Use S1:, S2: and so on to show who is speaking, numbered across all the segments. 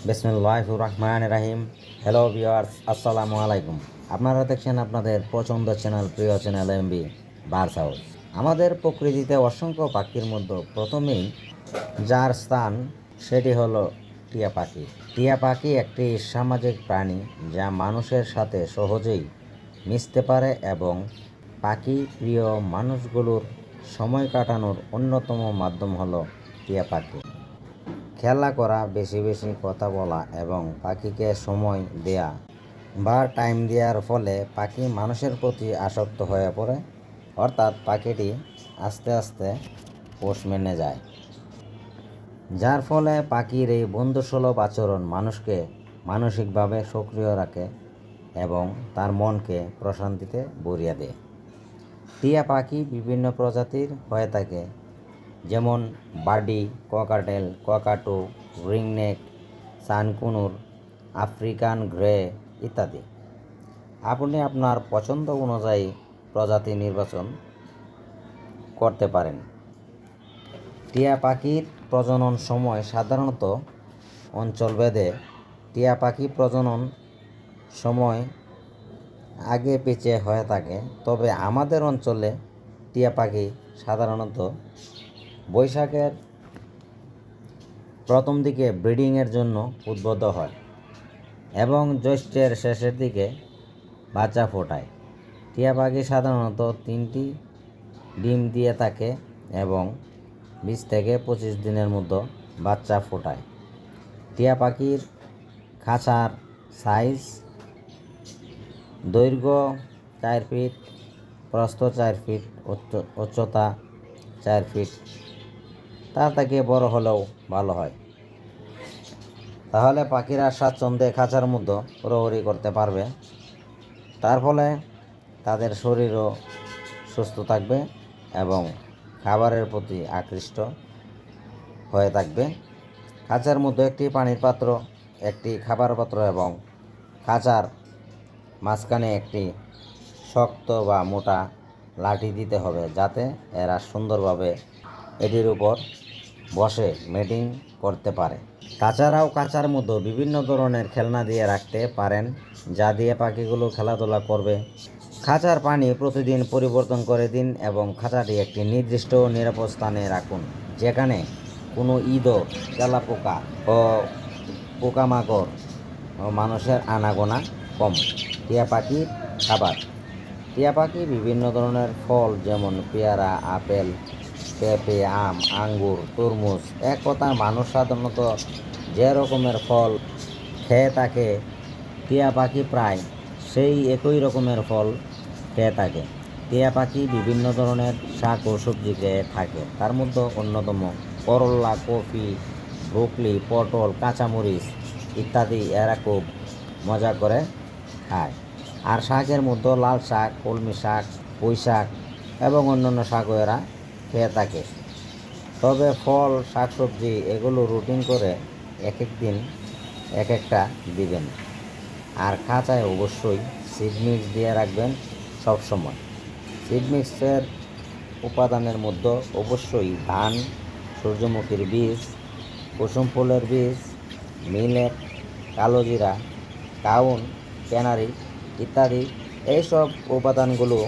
S1: বিসমিল্লাহির রহমানির রহিম। Hello viewers, আসসালামু আলাইকুম। আপনারা দেখছেন আপনাদের পছন্দ চ্যানেল, প্রিয় চ্যানেল এমবি বার্ডস হাউস। আমাদের প্রকৃতিতে অসংখ্য পাখির মধ্যে প্রথমেই যার স্থান সেটি হলো টিয়া পাখি। টিয়া পাখি একটি সামাজিক প্রাণী যা মানুষের সাথে সহজেই মিশতে পারে এবং পাখি প্রিয় মানুষগুলোর সময় কাটানোর অন্যতম মাধ্যম হলো টিয়া পাখি। খেলা করা, বেশি বেশি কথা বলা এবং পাখিকে সময় দেয়া বা টাইম দেওয়ার ফলে পাখি মানুষের প্রতি আসক্ত হয়ে পড়ে, অর্থাৎ পাখিটি আস্তে আস্তে পোষ মেনে যায়, যার ফলে পাখির এই বন্ধুসুলভ আচরণ মানুষকে মানসিকভাবে সক্রিয় রাখে এবং তার মনকে প্রশান্তিতে ভরিয়ে দেয়। টিয়া পাখি বিভিন্ন প্রজাতির হয়ে থাকে, যেমন birdie, cockatiel, ককাটু, ringneck, সানকুনুর, African grey ইত্যাদি। আপনি আপনার পছন্দ অনুযায়ী প্রজাতি নির্বাচন করতে পারেন। টিয়া পাখির প্রজনন সময় সাধারণত অঞ্চলভেদে টিয়া পাখি প্রজনন সময় আগে পিছিয়ে হয়ে থাকে, তবে আমাদের অঞ্চলে টিয়া পাখি সাধারণত বৈশাখের প্রথম দিকে ব্রিডিংয়ের জন্য উদ্বুদ্ধ হয় এবং জ্যৈষ্ঠের শেষের দিকে বাচ্চা ফোটায়। টিয়া পাখি সাধারণত 3টি ডিম দিয়ে থাকে এবং 20 থেকে 25 দিনের মধ্যে বাচ্চা ফোটায়। টিয়া পাখির খাঁচার সাইজ দৈর্ঘ্য 4 ফিট, প্রস্থ 4 ফিট, উচ্চতা 4 ফিট। তার থেকে বড় হলেও ভালো হয়, তাহলে পাখিরা স্বাচ্ছন্দ্যে খাঁচার মধ্যে ঘোরাঘুরি করতে পারবে। তার ফলে তাদের শরীরও সুস্থ থাকবে এবং খাবারের প্রতি আকৃষ্ট হয়ে থাকবে। খাঁচার মধ্যে একটি পানির পাত্র, একটি খাবার পাত্র এবং খাঁচার মাঝখানে একটি শক্ত বা মোটা লাঠি দিতে হবে, যাতে এরা সুন্দরভাবে এটির উপর বসে মেটিং করতে পারে। তাছাড়াও খাঁচার মধ্যে বিভিন্ন ধরনের খেলনা দিয়ে রাখতে পারেন, যা দিয়ে পাখিগুলো খেলাধুলা করবে। খাঁচার পানি প্রতিদিন পরিবর্তন করে দিন এবং খাঁচাটি একটি নির্দিষ্ট নিরাপদ স্থানে রাখুন, যেখানে কোনো ইঁদুর, তেলাপোকা ও পোকামাকড় ও মানুষের আনাগোনা কম। টিয়া পাখির খাবার। টিয়া পাখি বিভিন্ন ধরনের ফল, যেমন পেয়ারা, আপেল, পেঁপে, আম, আঙ্গুর, তরমুজ, এক কথায় মানুষ সাধারণত যে রকমের ফল খেয়ে থাকে, টিয়া পাখি প্রায় সেই একই রকমের ফল খেয়ে থাকে। টিয়া পাখি বিভিন্ন ধরনের শাক ও সবজি খেয়ে থাকে, তার মধ্যে অন্যতম করল্লা, কফি, ব্রোকলি, পটল, কাঁচামরিচ ইত্যাদি এরা খুব মজা করে খায়। আর শাকের মধ্যে লাল শাক, কলমি শাক, পুঁই শাক এবং অন্যান্য শাকও এরা খেয়ে থাকে। তবে ফল, শাকসবজি এগুলো রুটিন করে এক এক দিন এক একটা দিবেন। আর খাঁচায় অবশ্যই সিড মিক্স দিয়ে রাখবেন সব সময়। সিড মিক্সের উপাদানের মধ্যে অবশ্যই ধান, সূর্যমুখীর বীজ, কুসুম ফুলের বীজ, মিলেট, কালোজিরা, কাউন, ক্যানারি ইত্যাদি এইসব উপাদানগুলো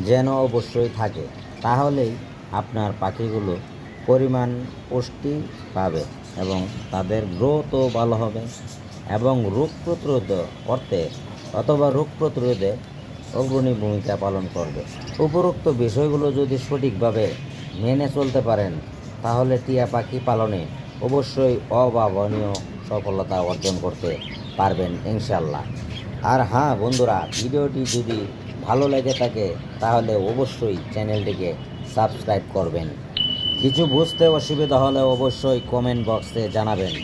S1: যেন অবশ্যই থাকে, তাহলেই আপনার পাখিগুলো পরিমাণ পুষ্টি পাবে এবং তাদের গ্রোথও ভালো হবে এবং রোগ প্রতিরোধ করতে অথবা রোগ প্রতিরোধে অগ্রণী ভূমিকা পালন করবে। উপরোক্ত বিষয়গুলো যদি সঠিকভাবে মেনে চলতে পারেন, তাহলে টিয়া পাখি পালনে অবশ্যই অভাবনীয় সফলতা অর্জন করতে পারবেন ইনশাল্লাহ। আর হ্যাঁ বন্ধুরা, ভিডিওটি যদি ভালো লেগে থাকে তাহলে অবশ্যই চ্যানেলটিকে সাবস্ক্রাইব করবেন। কিছু বুঝতে অসুবিধা হলে অবশ্যই কমেন্ট বক্সে জানাবেন।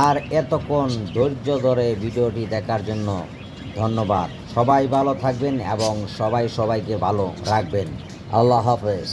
S1: আর এতক্ষণ ধৈর্য ধরে ভিডিওটি দেখার জন্য ধন্যবাদ। সবাই ভালো থাকবেন এবং সবাইকে ভালো রাখবেন। আল্লাহ হাফেজ।